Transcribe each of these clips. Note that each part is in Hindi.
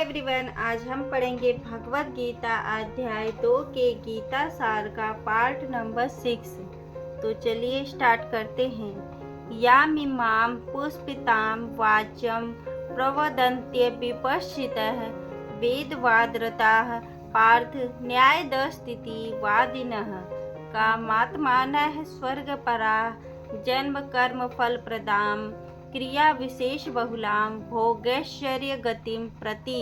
एवरीवन, आज हम पढ़ेंगे भगवत गीता अध्याय 2 के गीता सार का पार्ट नंबर 6। तो चलिए स्टार्ट करते हैं। यामिमां पुष्पितां वाच्यं प्रवदन्त्य विपश्चितः वेदवादरताः पार्थ न्यायदस्तिति वादिनः कामात्मानः स्वर्गपराः जन्म कर्म फलप्रदां क्रिया विशेष बहुलां भोगैश्वर्य गतिम प्रति।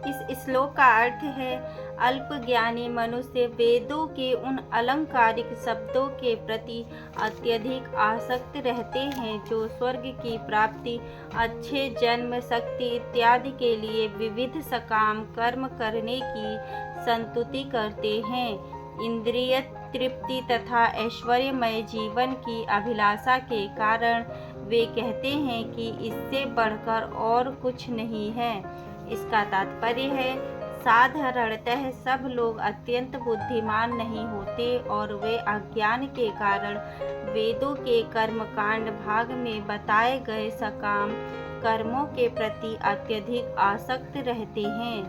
इस श्लोक का अर्थ है, अल्पज्ञानी मनुष्य वेदों के उन अलंकारिक शब्दों के प्रति अत्यधिक आसक्त रहते हैं जो स्वर्ग की प्राप्ति, अच्छे जन्म, शक्ति इत्यादि के लिए विविध सकाम कर्म करने की संतुति करते हैं। इंद्रिय तृप्ति तथा ऐश्वर्यमय जीवन की अभिलाषा के कारण वे कहते हैं कि इससे बढ़कर और कुछ नहीं है। इसका तात्पर्य है, साधारणतः सब लोग अत्यंत बुद्धिमान नहीं होते और वे अज्ञान के कारण वेदों के कर्मकांड भाग में बताए गए सकाम कर्मों के प्रति अत्यधिक आसक्त रहते हैं।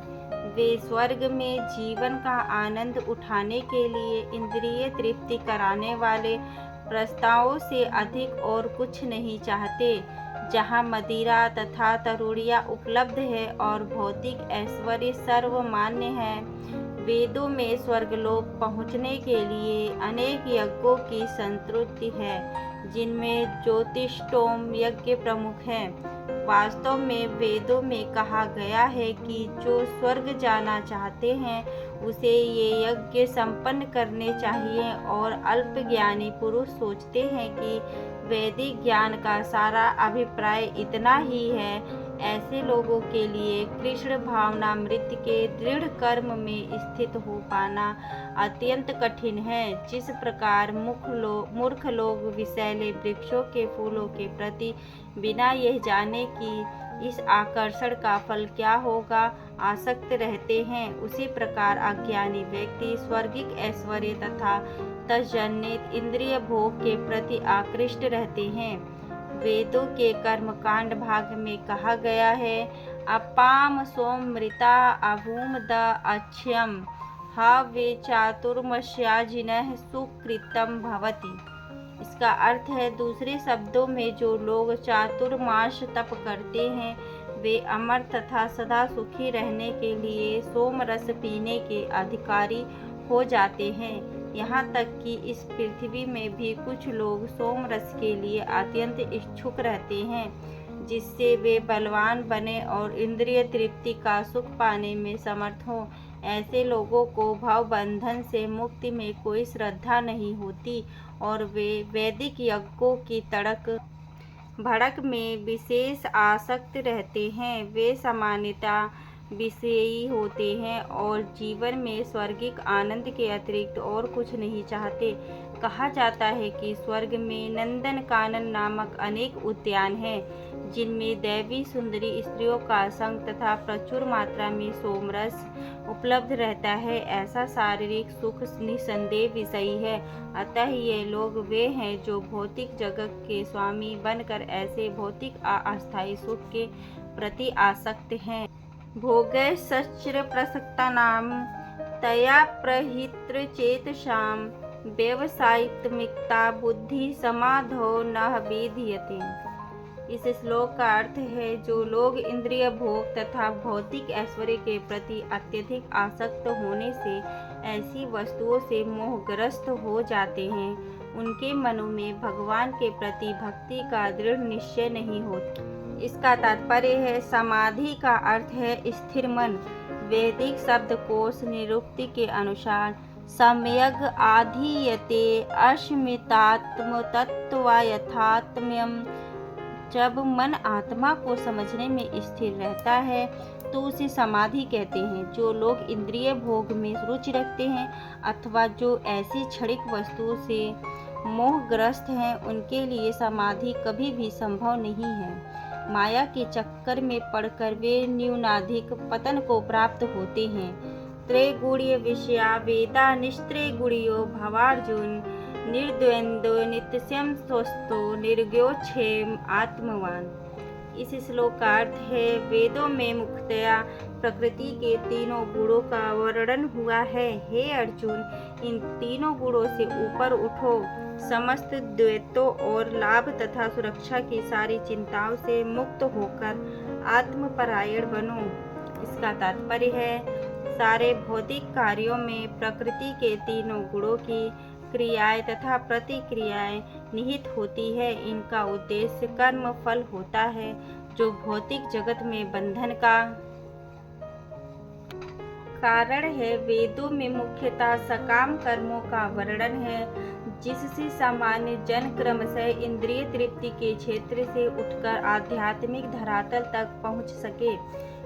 वे स्वर्ग में जीवन का आनंद उठाने के लिए इंद्रिय तृप्ति कराने वाले प्रस्तावों से अधिक और कुछ नहीं चाहते। जहाँ मदिरा तथा तरुड़ियाँ उपलब्ध है और भौतिक ऐश्वर्य सर्वमान्य है, वेदों में स्वर्गलोक पहुँचने के लिए अनेक यज्ञों की संतृप्ति है, जिनमें ज्योतिष्टोम यज्ञ प्रमुख है। वास्तव में वेदों में कहा गया है कि जो स्वर्ग जाना चाहते हैं उसे ये यज्ञ संपन्न करने चाहिए, और अल्पज्ञानी पुरुष सोचते हैं कि वैदिक ज्ञान का सारा अभिप्राय इतना ही है। ऐसे लोगों के लिए कृष्ण भावनामृत के दृढ़ कर्म में स्थित हो पाना अत्यंत कठिन है। जिस प्रकार मूर्ख लोग विषैले वृक्षों के फूलों के प्रति बिना यह जाने कि इस आकर्षण का फल क्या होगा आसक्त रहते हैं, उसी प्रकार अज्ञानी व्यक्ति स्वर्गिक ऐश्वर्य तथा तज्जनित इंद्रिय भोग के प्रति आकृष्ट रहते हैं। वेदों के कर्मकांड भाग में कहा गया है, अपाम सोमृता अभूम द अच्छयम हा वे चातुर्मस्याजिनः सुकृतम भवति। इसका अर्थ है, दूसरे शब्दों में जो लोग चातुर्मास तप करते हैं वे अमर तथा सदा सुखी रहने के लिए सोमरस पीने के अधिकारी हो जाते हैं। यहाँ तक कि इस पृथ्वी में भी कुछ लोग सोमरस के लिए अत्यंत इच्छुक रहते हैं, जिससे वे बलवान बने और इंद्रिय तृप्ति का सुख पाने में समर्थ हों। ऐसे लोगों को भवबंधन से मुक्ति में कोई श्रद्धा नहीं होती और वे वैदिक यज्ञों की तड़क भड़क में विशेष आसक्त रहते हैं। वे सामान्यतः विषयी होते हैं और जीवन में स्वर्गिक आनंद के अतिरिक्त और कुछ नहीं चाहते। कहा जाता है कि स्वर्ग में नंदन कानन नामक अनेक उद्यान हैं, जिनमें दैवी सुंदरी स्त्रियों का संग तथा प्रचुर मात्रा में सोमरस उपलब्ध रहता है। ऐसा शारीरिक सुख निसंदेह विषयी है। अतः ये लोग वे हैं जो भौतिक जगत के स्वामी बनकर ऐसे भौतिक अस्थायी सुख के प्रति आसक्त हैं। भोगै सच्र प्रसक्तानां तया प्रहित्र चेतसां व्यवसायित्मिक्ता बुद्धि समाधो न विधीयते। इस श्लोक का अर्थ है, जो लोग इंद्रिय भोग तथा भौतिक ऐश्वर्य के प्रति अत्यधिक आसक्त होने से ऐसी वस्तुओं से मोहग्रस्त हो जाते हैं, उनके मनों में भगवान के प्रति भक्ति का दृढ़ निश्चय नहीं होता। इसका तात्पर्य है, समाधि का अर्थ है स्थिर मन। वैदिक शब्दकोश निरुक्ति के अनुसार सम्यग् आधीयते अस्मितात्म तत्त्वयथात्म्यम्। जब मन आत्मा को समझने में स्थिर रहता है तो उसे समाधि कहते हैं। जो लोग इंद्रिय भोग में रुचि रखते हैं अथवा जो ऐसी क्षणिक वस्तुओं से मोहग्रस्त हैं, उनके लिए समाधि कभी भी संभव नहीं है। माया के चक्कर में पड़कर वे न्यूनाधिक पतन को प्राप्त होते हैं। त्रैगुण्य विषया वेदा निस्त्रैगुण्यो भवार्जुन निर्द्वंद्व नित्यं स्वस्थो निर्गोक्षेम आत्मवान। इस श्लोक का अर्थ है, वेदों में मुख्यतया प्रकृति के तीनों गुणों का वर्णन हुआ है। हे अर्जुन, इन तीनों गुणों से ऊपर उठो, समस्त द्वैतों और लाभ तथा सुरक्षा की सारी चिंताओं से मुक्त होकर आत्मपरायण बनो। इसका तात्पर्य है, सारे भौतिक कार्यों में प्रकृति के तीनों गुणों की क्रियाएं तथा प्रतिक्रियाएं निहित होती है। इनका उद्देश्य कर्म फल होता है, जो भौतिक जगत में बंधन का कारण है। वेदों में मुख्यतः सकाम कर्मों का वर्णन है, जिससे सामान्य जन क्रमशः इंद्रिय तृप्ति के क्षेत्र से उठकर आध्यात्मिक धरातल तक पहुंच सके।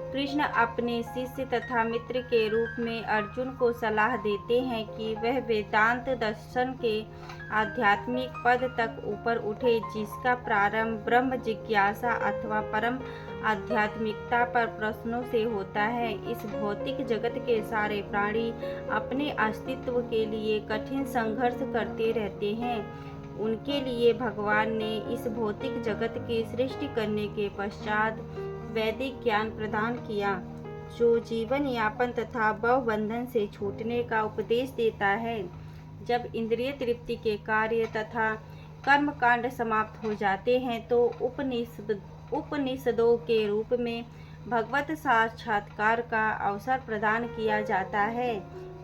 कृष्ण अपने शिष्य तथा मित्र के रूप में अर्जुन को सलाह देते हैं कि वह वेदांत दर्शन के आध्यात्मिक पद तक ऊपर उठे, जिसका प्रारंभ ब्रह्म जिज्ञासा अथवा परम आध्यात्मिकता पर प्रश्नों से होता है। इस भौतिक जगत के सारे प्राणी अपने अस्तित्व के लिए कठिन संघर्ष करते रहते हैं। उनके लिए भगवान ने इस भौतिक जगत की सृष्टि करने के पश्चात वैदिक ज्ञान प्रदान किया, जो जीवन यापन तथा भवबंधन से छूटने का उपदेश देता है। जब इंद्रिय तृप्ति के कार्य तथा कर्मकांड समाप्त हो जाते हैं, तो उपनिषदों के रूप में भगवत साक्षात्कार का अवसर प्रदान किया जाता है।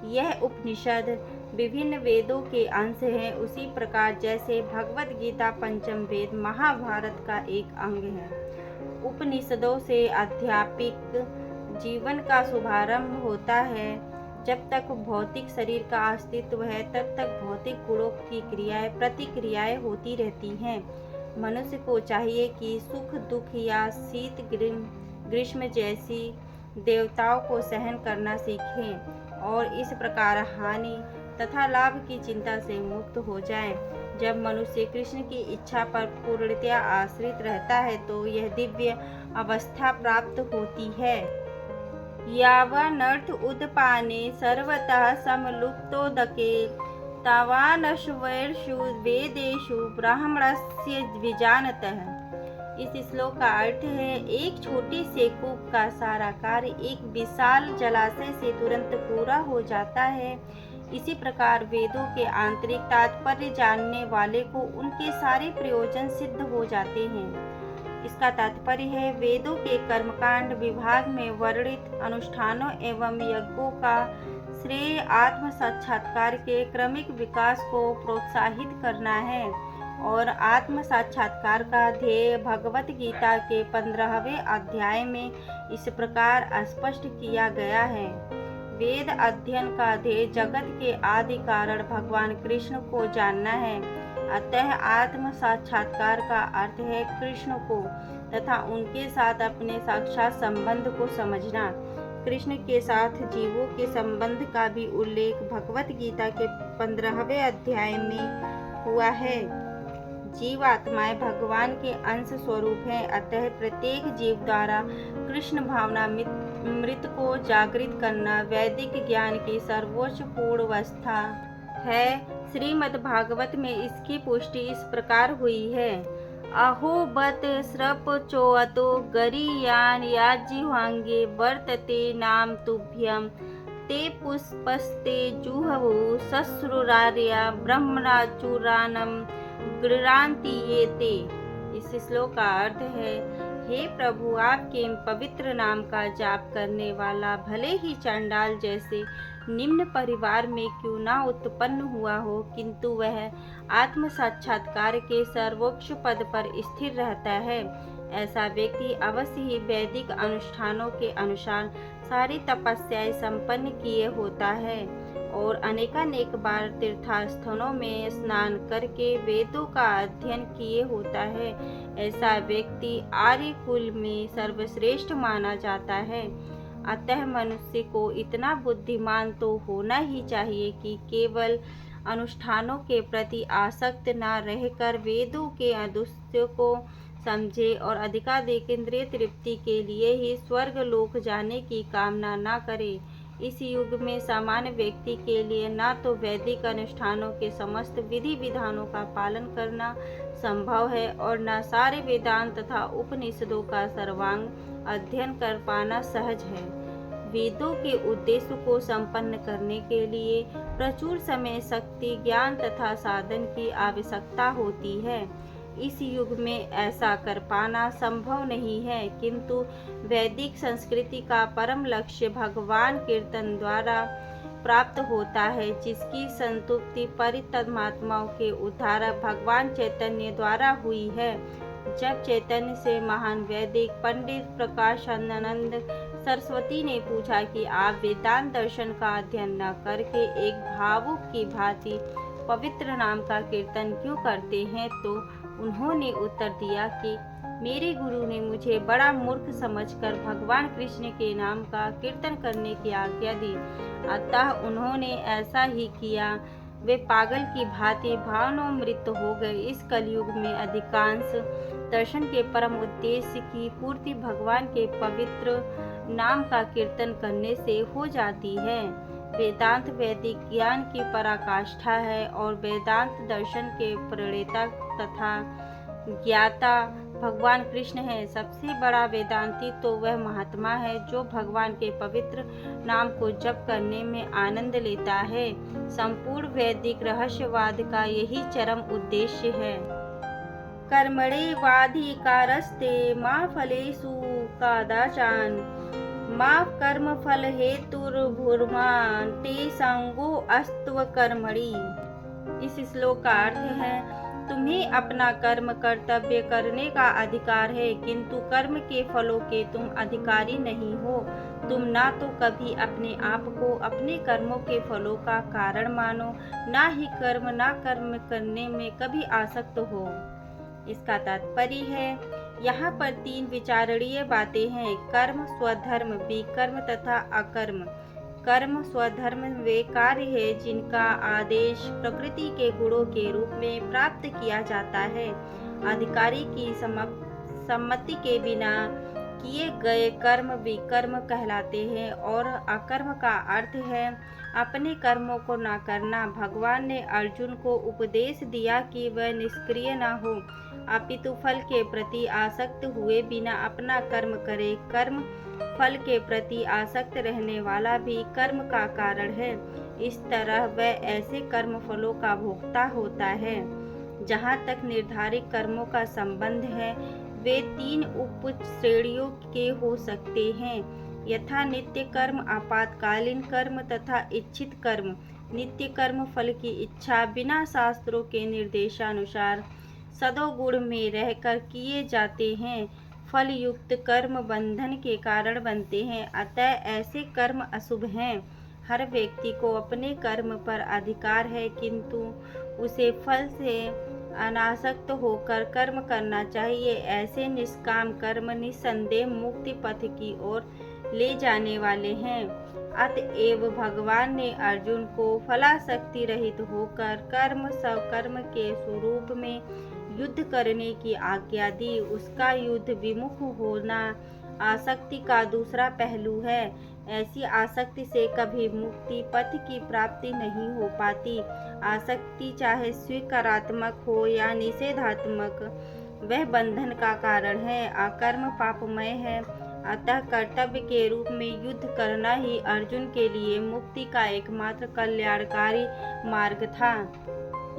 यह उपनिषद विभिन्न वेदों के अंश हैं, उसी प्रकार जैसे भगवत गीता पंचम वेद महाभारत का एक अंग है। उपनिषदों से आध्यात्मिक जीवन का शुभारंभ होता है। जब तक भौतिक शरीर का अस्तित्व है, तब तक भौतिक गुणों की क्रियाएं प्रतिक्रियाएं होती रहती हैं। मनुष्य को चाहिए कि सुख दुख या शीत ग्रीष्म जैसी देवताओं को सहन करना सीखें और इस प्रकार हानि तथा लाभ की चिंता से मुक्त हो जाएं। जब मनुष्य कृष्ण की इच्छा पर पूर्णतया आश्रित रहता है, तो यह दिव्य अवस्था प्राप्त होती है। यावनर्थ उदपाने सर्वतः समलुप्तोदके तावानश्वर्षु वेदेषु ब्राह्मणस्य विजानतः। इस श्लोक का अर्थ है, एक छोटी से कूप का सारा कार्य एक विशाल जलाशय से तुरंत पूरा हो जाता है। इसी प्रकार वेदों के आंतरिक तात्पर्य जानने वाले को उनके सारे प्रयोजन सिद्ध हो जाते हैं। इसका तात्पर्य है, वेदों के कर्मकांड विभाग में वर्णित अनुष्ठानों एवं यज्ञों का श्रेय आत्म साक्षात्कार के क्रमिक विकास को प्रोत्साहित करना है और आत्म साक्षात्कार का ध्येय भगवत गीता के 15वें अध्याय में इस प्रकार स्पष्ट किया गया है। वेद अध्ययन का ध्येय जगत के आदि कारण भगवान कृष्ण को जानना है। अतः आत्म साक्षात्कार का अर्थ है कृष्ण को तथा उनके साथ अपने साक्षात संबंध को समझना। कृष्ण के साथ जीवों के संबंध का भी उल्लेख भगवत गीता के 15वें अध्याय में हुआ है। जीव आत्माएं भगवान के अंश स्वरूप हैं, अतः प्रत्येक जीव द्वारा कृष्ण भावना मृत को जागृत करना वैदिक ज्ञान की सर्वोच्च पूर्ण अवस्था है। श्रीमद् भागवत में इसकी पुष्टि इस प्रकार हुई है। अहो बत स्रप चोअतो गरीयान याजिह्वांगे वर्तते नाम तुभ्यं ते पुष्पस्ते जुहवो सस्रुरार्या ब्रह्मणा चूरानम गृणान्ति ये ते। इस श्लोक का अर्थ है, हे प्रभु, आपके पवित्र नाम का जाप करने वाला भले ही चांडाल जैसे निम्न परिवार में क्यों ना उत्पन्न हुआ हो, किंतु वह आत्म साक्षात्कार के सर्वोच्च पद पर स्थिर रहता है। ऐसा व्यक्ति अवश्य ही वैदिक अनुष्ठानों के अनुसार सारी तपस्याएं संपन्न किए होता है और अनेकानेक बार तीर्थस्थलों में स्नान करके वेदों का अध्ययन किए होता है। ऐसा व्यक्ति आर्य कुल में सर्वश्रेष्ठ माना जाता है। अतः मनुष्य को इतना बुद्धिमान तो होना ही चाहिए कि केवल अनुष्ठानों के प्रति आसक्त न रहकर वेदों के उद्देश्य को समझे और अधिकाधिक इंद्रिय तृप्ति के लिए ही स्वर्ग लोक जाने की कामना न करे। इस युग में सामान्य व्यक्ति के लिए न तो वैदिक अनुष्ठानों के समस्त विधि विधानों का पालन करना संभव है और न सारे वेदांत तथा उपनिषदों का सर्वांग अध्ययन कर पाना सहज है। वेदों के उद्देश्य को संपन्न करने के लिए प्रचुर समय, शक्ति, ज्ञान तथा साधन की आवश्यकता होती है। इस युग में ऐसा कर पाना संभव नहीं है, किंतु वैदिक संस्कृति का परम लक्ष्य भगवान कीर्तन द्वारा प्राप्त होता है, जिसकी संतुप्ति परितमात्माओं के उद्धारक भगवान चैतन्य द्वारा हुई है। जब चैतन्य से महान वैदिक पंडित प्रकाशानंद सरस्वती ने पूछा कि आप वेदांत दर्शन का अध्ययन न करके एक भावुक की भांति पवित्र नाम का कीर्तन क्यों करते हैं, तो उन्होंने उत्तर दिया कि मेरे गुरु ने मुझे बड़ा मूर्ख समझकर भगवान कृष्ण के नाम का कीर्तन करने की आज्ञा दी, अतः उन्होंने ऐसा ही किया। वे पागल की भांति भावनामृत हो गए। इस कलयुग में अधिकांश दर्शन के परम उद्देश्य की पूर्ति भगवान के पवित्र नाम का कीर्तन करने से हो जाती है। वेदांत वैदिक ज्ञान की पराकाष्ठा है और वेदांत दर्शन के प्रणेता तथा ज्ञाता भगवान कृष्ण है। सबसे बड़ा वेदांती तो वह महात्मा है जो भगवान के पवित्र नाम को जप करने में आनंद लेता है। संपूर्ण वैदिक रहस्यवाद का यही चरम उद्देश्य है। कर्मणेवाधिकारस्ते मा फलेषु कदाचन मा कर्म फल हेतुर्भुर्मा ते संगो अस्त्व कर्मणि। इस श्लोक का अर्थ है, तुम्हें अपना कर्म कर्तव्य करने का अधिकार है, किंतु कर्म के फलों के तुम अधिकारी नहीं हो। तुम ना तो कभी अपने आप को अपने कर्मों के फलों का कारण मानो, ना ही कर्म करने में कभी आसक्त हो। इसका तात्पर्य है, यहाँ पर तीन विचारणीय बातें हैं: कर्म, स्वधर्म, विकर्म तथा अकर्म। कर्म स्वधर्म वे कार्य है जिनका आदेश प्रकृति के गुणों के रूप में प्राप्त किया जाता है। अधिकारी की सम्मति के बिना किए गए कर्म विकर्म कहलाते हैं और अकर्म का अर्थ है अपने कर्मों को न करना। भगवान ने अर्जुन को उपदेश दिया कि वह निष्क्रिय न हो, अपितु फल के प्रति आसक्त हुए बिना अपना कर्म करे। कर्म फल के प्रति आसक्त रहने वाला भी कर्म का कारण है। इस तरह वह ऐसे कर्म फलों का भोक्ता होता है। जहाँ तक निर्धारित कर्मों का संबंध है, वे तीन उप श्रेणियों के हो सकते हैं, यथा नित्य कर्म, आपातकालीन कर्म तथा इच्छित कर्म। नित्य कर्म फल की इच्छा बिना शास्त्रों के निर्देशानुसार सदोगुण में रहकर किए जाते हैं। फल युक्त कर्म बंधन के कारण बनते हैं, अतः ऐसे कर्म अशुभ हैं। हर व्यक्ति को अपने कर्म पर अधिकार है, किंतु उसे फल से अनासक्त होकर कर्म करना चाहिए। ऐसे निष्काम कर्म निस्संदेह मुक्ति पथ की ओर ले जाने वाले हैं। अतएव भगवान ने अर्जुन को फलासक्ति रहित होकर कर्म स्वकर्म के स्वरूप में युद्ध करने की आज्ञा दी। उसका युद्ध विमुख होना आसक्ति का दूसरा पहलू है। ऐसी आसक्ति से कभी मुक्ति पथ की प्राप्ति नहीं हो पाती। आसक्ति चाहे स्वीकारात्मक हो या निषेधात्मक, वह बंधन का कारण है। अकर्म पापमय है, अतः कर्तव्य के रूप में युद्ध करना ही अर्जुन के लिए मुक्ति का एकमात्र कल्याणकारी मार्ग था।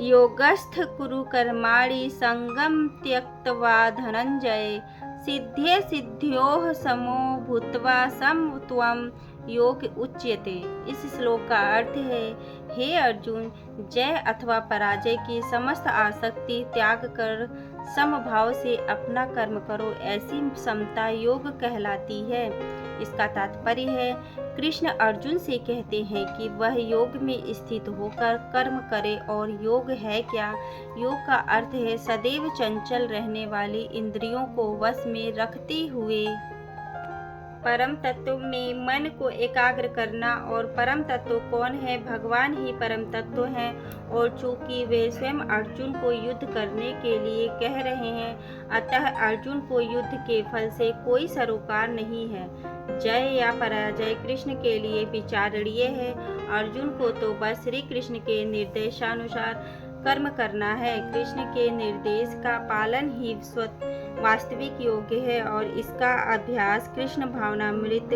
योगस्थ कुरु कर्माणि संगम त्यक्त्वा धनंजय सिद्धे सिद्ध्योः समो भूत्वा समत्वं योग उच्यते। इस श्लोक का अर्थ है, हे अर्जुन, जय अथवा पराजय की समस्त आसक्ति त्याग कर समभाव से अपना कर्म करो। ऐसी समता योग कहलाती है। इसका तात्पर्य है, कृष्ण अर्जुन से कहते हैं कि वह योग में स्थित होकर कर्म करे। और योग है क्या? योग का अर्थ है सदैव चंचल रहने वाली इंद्रियों को वश में रखते हुए परम तत्व में मन को एकाग्र करना। और परम तत्व कौन है? भगवान ही परम तत्व हैं। और चूंकि वे स्वयं अर्जुन को युद्ध करने के लिए कह रहे हैं, अतः अर्जुन को युद्ध के फल से कोई सरोकार नहीं है। जय या पराजय कृष्ण के लिए विचारणीय है। अर्जुन को तो बस श्री कृष्ण के निर्देशानुसार कर्म करना है। कृष्ण के निर्देश का पालन ही वास्तविक योग्य है और इसका अभ्यास कृष्ण भावनामृत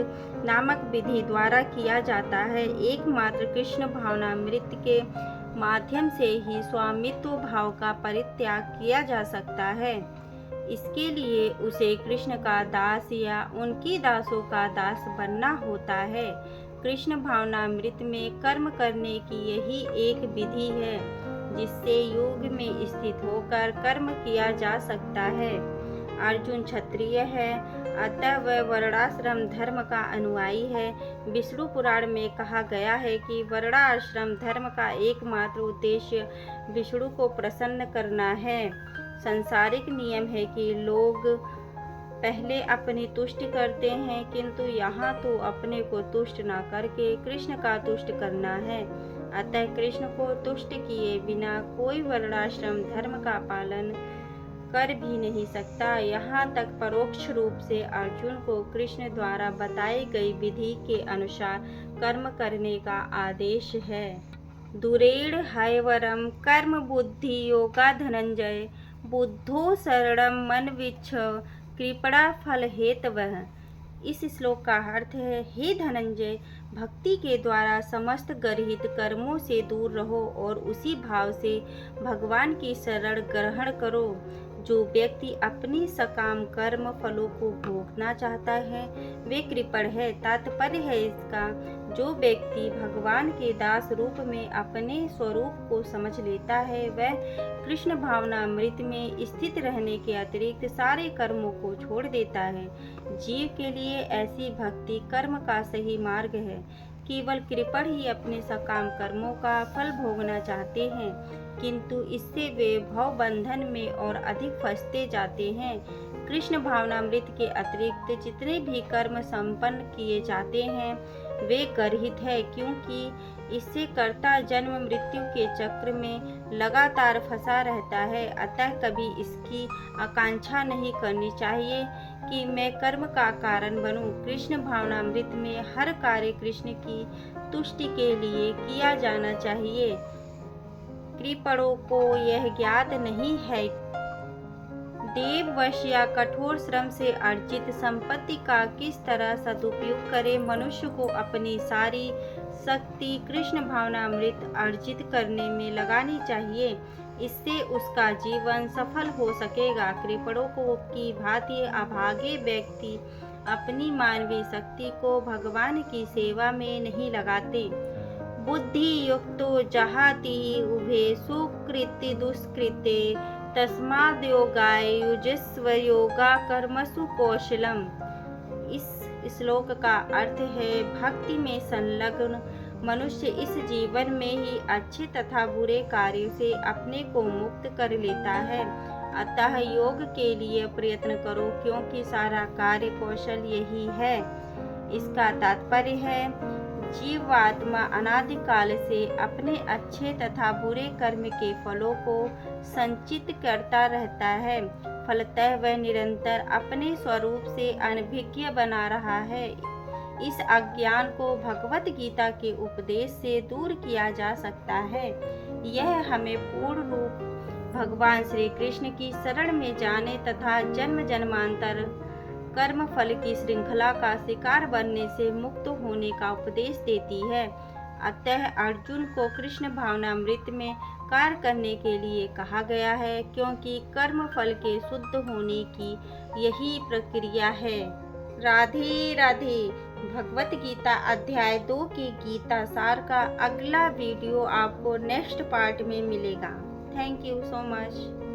नामक विधि द्वारा किया जाता है। एकमात्र कृष्ण भावनामृत के माध्यम से ही स्वामित्व भाव का परित्याग किया जा सकता है। इसके लिए उसे कृष्ण का दास या उनकी दासों का दास बनना होता है। कृष्ण भावनामृत में कर्म करने की यही एक विधि है जिससे योग में स्थित होकर कर्म किया जा सकता है। अर्जुन क्षत्रिय है, अतः वह वर्णाश्रम धर्म का अनुयायी है। विष्णु पुराण में कहा गया है कि वर्णाश्रम धर्म का एकमात्र उद्देश्य विष्णु को प्रसन्न करना है। सांसारिक नियम है कि लोग पहले अपनी तुष्टि करते हैं, किंतु यहाँ तो अपने को तुष्ट न करके कृष्ण का तुष्ट करना है। अतः कृष्ण को तुष्ट किए बिना कोई वर्णाश्रम धर्म का पालन कर भी नहीं सकता। यहाँ तक परोक्ष रूप से अर्जुन को कृष्ण द्वारा बताई गई विधि के अनुसार कर्म करने का आदेश है। दूरेण हैवरम कर्म बुद्धि योगा धनंजय, बुद्धो शरणम मन विच्छ कृपणा फल हेतवः। इस श्लोक का अर्थ है, हे धनंजय, भक्ति के द्वारा समस्त गर्हित कर्मों से दूर रहो और उसी भाव से भगवान की शरण ग्रहण करो। जो व्यक्ति अपनी सकाम कर्म फलों को भोगना चाहता है वे कृपण है। तात्पर्य है इसका, जो व्यक्ति भगवान के दास रूप में अपने स्वरूप को समझ लेता है वह कृष्ण भावनामृत में स्थित रहने के अतिरिक्त सारे कर्मों को छोड़ देता है। जीव के लिए ऐसी भक्ति कर्म का सही मार्ग है। केवल कृपण ही अपने सकाम कर्मों का फल भोगना चाहते हैं, किंतु इससे वे भव बंधन में और अधिक फंसते जाते हैं। कृष्ण भावनामृत के अतिरिक्त जितने भी कर्म संपन्न किए जाते हैं वे गर्हित है, क्योंकि इससे कर्ता जन्म मृत्यु के चक्र में लगातार फंसा रहता है। अतः कभी इसकी आकांक्षा नहीं करनी चाहिए कि मैं कर्म का कारण बनूं। कृष्ण भावनामृत में हर कार्य कृष्ण की तुष्टि के लिए किया जाना चाहिए। कृपणों को यह ज्ञात नहीं है देववश या कठोर श्रम से अर्जित संपत्ति का किस तरह सदुपयोग करे। मनुष्य को अपनी सारी शक्ति कृष्ण भावनामृत अर्जित करने में लगानी चाहिए, इससे उसका जीवन सफल हो सकेगा। कृपणों को की भांति अभागे व्यक्ति अपनी मानवीय शक्ति को भगवान की सेवा में नहीं लगाते। बुद्धि युक्तो जहाति उभे सुकृति दुष्कृते, तस्माद् योगाय युजस्व योगा कर्मसु कौशलम। इस श्लोक का अर्थ है, भक्ति में संलग्न मनुष्य इस जीवन में ही अच्छे तथा बुरे कार्यों से अपने को मुक्त कर लेता है। अतः योग के लिए प्रयत्न करो, क्योंकि सारा कार्य कौशल यही है। इसका तात्पर्य है, जीवात्मा अनादिकाल से अपने अच्छे तथा बुरे कर्म के फलों को संचित करता रहता है। फलतः वह निरंतर अपने स्वरूप से अनभिज्ञ बना रहा है। इस अज्ञान को भगवत गीता के उपदेश से दूर किया जा सकता है। यह हमें पूर्ण रूप भगवान श्री कृष्ण की शरण में जाने तथा जन्म जन्मांतर कर्म फल की श्रृंखला का शिकार बनने से मुक्त होने का उपदेश देती है। अतः अर्जुन को कृष्ण भावनामृत में कार्य करने के लिए कहा गया है, क्योंकि कर्म फल के शुद्ध होने की यही प्रक्रिया है। राधे राधे। भगवत गीता अध्याय 2 के गीता सार का अगला वीडियो आपको नेक्स्ट पार्ट में मिलेगा। Thank you so much.